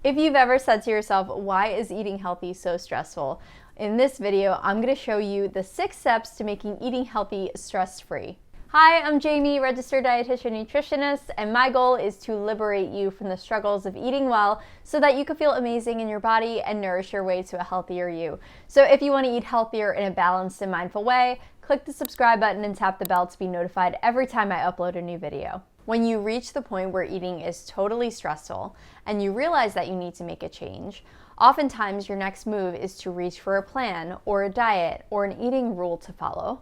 If you've ever said to yourself, why is eating healthy so stressful? In this video, I'm going to show you the 6 steps to making eating healthy stress-free. Hi, I'm Jamie, registered dietitian nutritionist, and my goal is to liberate you from the struggles of eating well so that you can feel amazing in your body and nourish your way to a healthier you. So if you want to eat healthier in a balanced and mindful way, click the subscribe button and tap the bell to be notified every time I upload a new video. When you reach the point where eating is totally stressful and you realize that you need to make a change, oftentimes your next move is to reach for a plan or a diet or an eating rule to follow.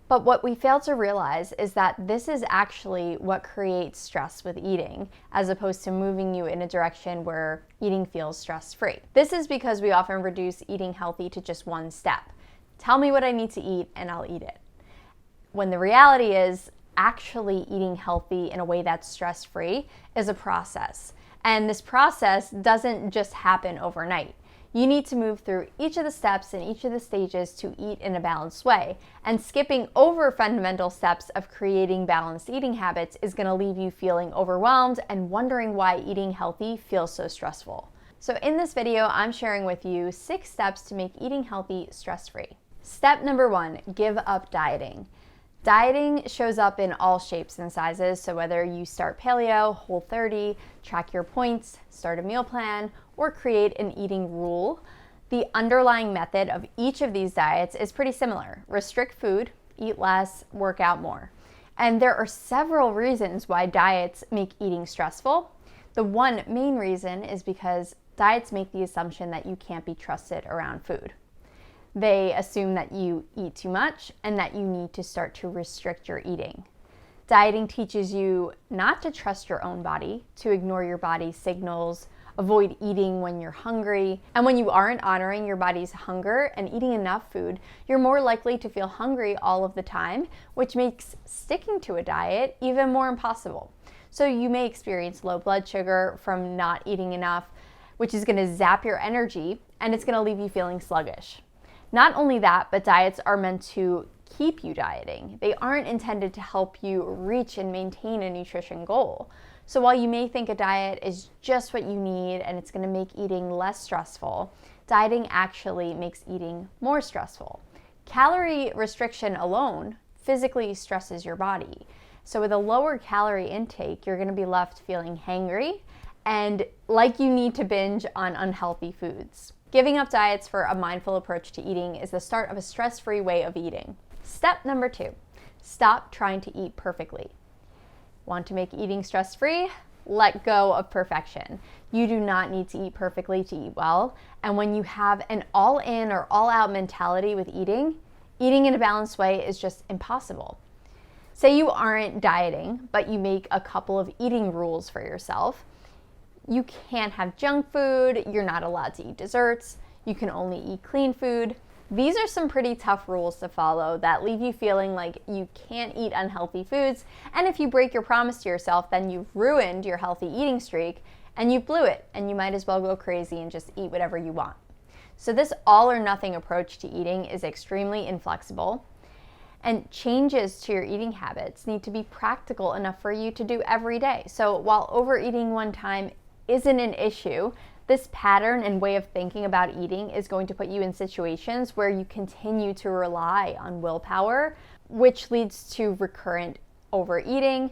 But what we fail to realize is that this is actually what creates stress with eating, as opposed to moving you in a direction where eating feels stress-free. This is because we often reduce eating healthy to just one step. Tell me what I need to eat and I'll eat it. When the reality is, actually eating healthy in a way that's stress-free is a process. And this process doesn't just happen overnight. You need to move through each of the steps and each of the stages to eat in a balanced way. And skipping over fundamental steps of creating balanced eating habits is going to leave you feeling overwhelmed and wondering why eating healthy feels so stressful. So in this video, I'm sharing with you 6 steps to make eating healthy stress-free. Step number 1, give up dieting. Dieting shows up in all shapes and sizes, so whether you start paleo, Whole30, track your points, start a meal plan, or create an eating rule, the underlying method of each of these diets is pretty similar. Restrict food, eat less, work out more. And there are several reasons why diets make eating stressful. The one main reason is because diets make the assumption that you can't be trusted around food. They assume that you eat too much and that you need to start to restrict your eating. Dieting teaches you not to trust your own body, to ignore your body's signals, avoid eating when you're hungry. And when you aren't honoring your body's hunger and eating enough food, you're more likely to feel hungry all of the time, which makes sticking to a diet even more impossible. So you may experience low blood sugar from not eating enough, which is going to zap your energy and it's going to leave you feeling sluggish. Not only that, but diets are meant to keep you dieting. They aren't intended to help you reach and maintain a nutrition goal. So while you may think a diet is just what you need and it's going to make eating less stressful, dieting actually makes eating more stressful. Calorie restriction alone physically stresses your body. So with a lower calorie intake, you're going to be left feeling hangry and like you need to binge on unhealthy foods. Giving up diets for a mindful approach to eating is the start of a stress-free way of eating. Step number 2, stop trying to eat perfectly. Want to make eating stress-free? Let go of perfection. You do not need to eat perfectly to eat well. And when you have an all-in or all-out mentality with eating in a balanced way is just impossible. Say you aren't dieting, but you make a couple of eating rules for yourself. You can't have junk food, you're not allowed to eat desserts, you can only eat clean food. These are some pretty tough rules to follow that leave you feeling like you can't eat unhealthy foods, and if you break your promise to yourself, then you've ruined your healthy eating streak and you blew it, and you might as well go crazy and just eat whatever you want. So this all or nothing approach to eating is extremely inflexible, and changes to your eating habits need to be practical enough for you to do every day. So while overeating one time isn't an issue, this pattern and way of thinking about eating is going to put you in situations where you continue to rely on willpower, which leads to recurrent overeating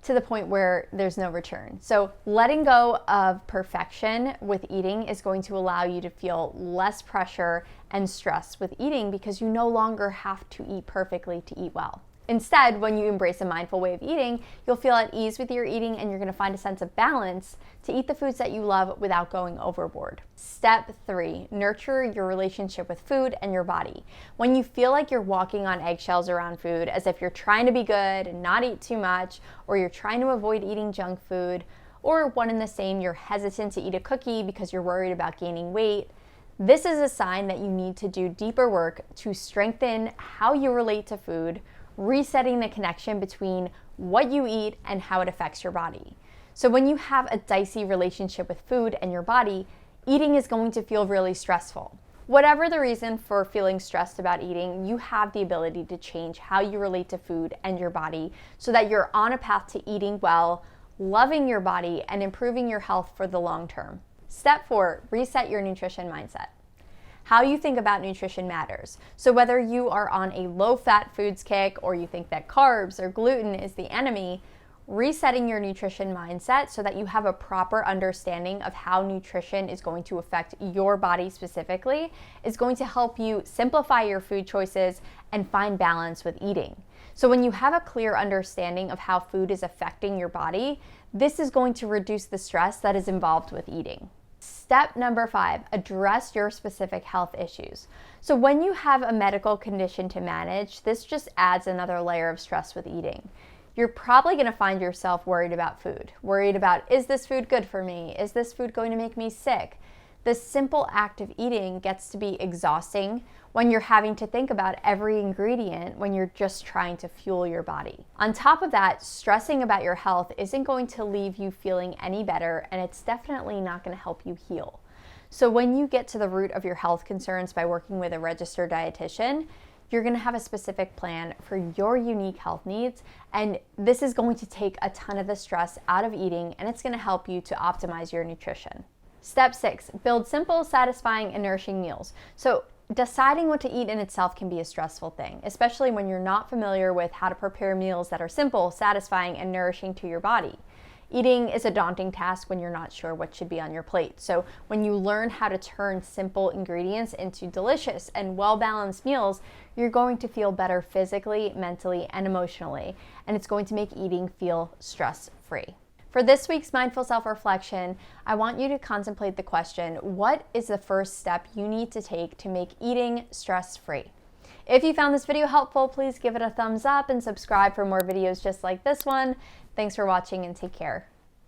to the point where there's no return. So letting go of perfection with eating is going to allow you to feel less pressure and stress with eating because you no longer have to eat perfectly to eat well. Instead, when you embrace a mindful way of eating, you'll feel at ease with your eating and you're going to find a sense of balance to eat the foods that you love without going overboard. Step 3, nurture your relationship with food and your body. When you feel like you're walking on eggshells around food, as if you're trying to be good and not eat too much, or you're trying to avoid eating junk food, or one and the same, you're hesitant to eat a cookie because you're worried about gaining weight, this is a sign that you need to do deeper work to strengthen how you relate to food, resetting the connection between what you eat and how it affects your body. So when you have a dicey relationship with food and your body, eating is going to feel really stressful. Whatever the reason for feeling stressed about eating, you have the ability to change how you relate to food and your body so that you're on a path to eating well, loving your body, and improving your health for the long term. Step 4, reset your nutrition mindset. How you think about nutrition matters. So whether you are on a low-fat foods kick or you think that carbs or gluten is the enemy, resetting your nutrition mindset so that you have a proper understanding of how nutrition is going to affect your body specifically is going to help you simplify your food choices and find balance with eating. So when you have a clear understanding of how food is affecting your body, this is going to reduce the stress that is involved with eating. Step number 5, address your specific health issues. So when you have a medical condition to manage, this just adds another layer of stress with eating. You're probably going to find yourself worried about food, worried about, is this food good for me? Is this food going to make me sick? The simple act of eating gets to be exhausting when you're having to think about every ingredient when you're just trying to fuel your body. On top of that, stressing about your health isn't going to leave you feeling any better, and it's definitely not going to help you heal. So when you get to the root of your health concerns by working with a registered dietitian, you're going to have a specific plan for your unique health needs, and this is going to take a ton of the stress out of eating, and it's going to help you to optimize your nutrition. Step 6, build simple, satisfying, and nourishing meals. So deciding what to eat in itself can be a stressful thing, especially when you're not familiar with how to prepare meals that are simple, satisfying, and nourishing to your body. Eating is a daunting task when you're not sure what should be on your plate. So when you learn how to turn simple ingredients into delicious and well-balanced meals, you're going to feel better physically, mentally, and emotionally, and it's going to make eating feel stress-free. For this week's Mindful Self-Reflection, I want you to contemplate the question, what is the first step you need to take to make eating stress-free? If you found this video helpful, please give it a thumbs up and subscribe for more videos just like this one. Thanks for watching and take care.